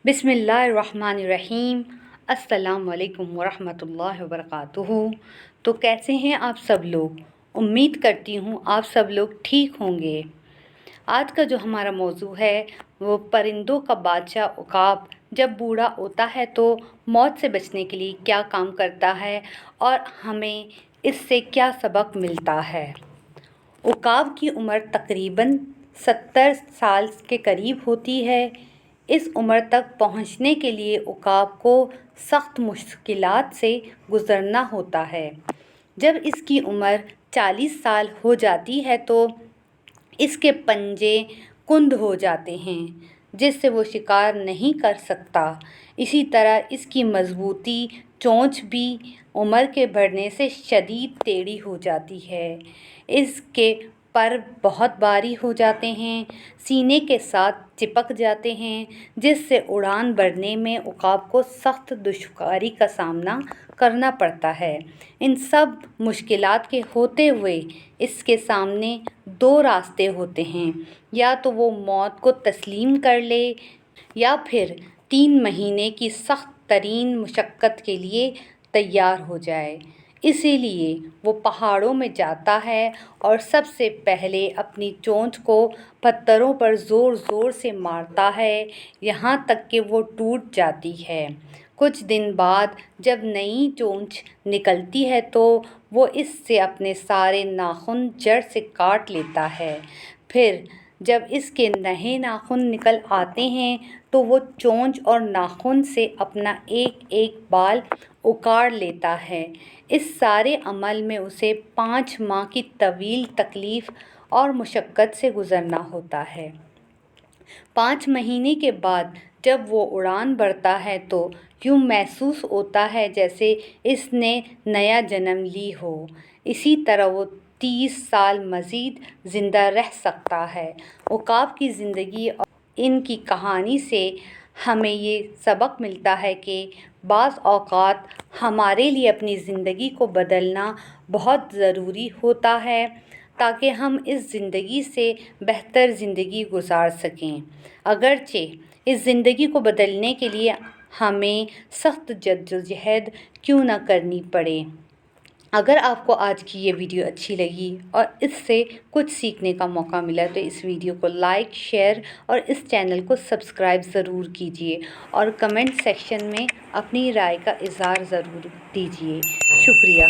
बिस्मिल्लाहिर्रहमानिर्रहीम। अस्सलाम वालेकुम वरहमतुल्लाहि वबरकातुहू। तो कैसे हैं आप सब लोग? उम्मीद करती हूँ आप सब लोग ठीक होंगे। आज का जो हमारा मौजू है वो परिंदों का बादशाह उकाब जब बूढ़ा होता है तो मौत से बचने के लिए क्या काम करता है और हमें इससे क्या सबक मिलता है। उकाब की उम्र तकरीबन 70 साल के करीब होती है। इस उम्र तक पहुंचने के लिए उकाब को सख्त मुश्किलात से गुज़रना होता है। जब इसकी उम्र 40 साल हो जाती है तो इसके पंजे कुंद हो जाते हैं जिससे वो शिकार नहीं कर सकता। इसी तरह इसकी मजबूती चोंच भी उम्र के बढ़ने से शदीद टेढ़ी हो जाती है। इसके पर बहुत भारी हो जाते हैं, सीने के साथ चिपक जाते हैं जिससे उड़ान भरने में उकाब को सख्त दुश्वारी का सामना करना पड़ता है। इन सब मुश्किलात के होते हुए इसके सामने दो रास्ते होते हैं, या तो वो मौत को तस्लीम कर ले या फिर 3 महीने की सख्त तरीन मुशक्क़त के लिए तैयार हो जाए। इसीलिए वो पहाड़ों में जाता है और सबसे पहले अपनी चोंच को पत्थरों पर ज़ोर ज़ोर से मारता है, यहाँ तक कि वो टूट जाती है। कुछ दिन बाद जब नई चोंच निकलती है तो वो इससे अपने सारे नाखून जड़ से काट लेता है। फिर जब इसके नए नाखून निकल आते हैं तो वो चोंच और नाखून से अपना एक एक बाल उखाड़ लेता है। इस सारे अमल में उसे 5 माह की तवील तकलीफ़ और मुशक्क़त से गुज़रना होता है। 5 महीने के बाद जब वो उड़ान भरता है तो यूँ महसूस होता है जैसे इसने नया जन्म ली हो। इसी तरह वो 30 साल मज़ीद ज़िंदा रह सकता है। उकाब की ज़िंदगी और इनकी कहानी से हमें ये सबक मिलता है कि बाज़ औक़ात हमारे लिए अपनी ज़िंदगी को बदलना बहुत ज़रूरी होता है ताकि हम इस ज़िंदगी से बेहतर ज़िंदगी गुजार सकें। अगरचे इस ज़िंदगी को बदलने के लिए हमें सख्त जद्दोजहद क्यों ना करनी पड़े। अगर आपको आज की ये वीडियो अच्छी लगी और इससे कुछ सीखने का मौका मिला तो इस वीडियो को लाइक, शेयर और इस चैनल को सब्सक्राइब ज़रूर कीजिए और कमेंट सेक्शन में अपनी राय का इज़हार ज़रूर दीजिए। शुक्रिया।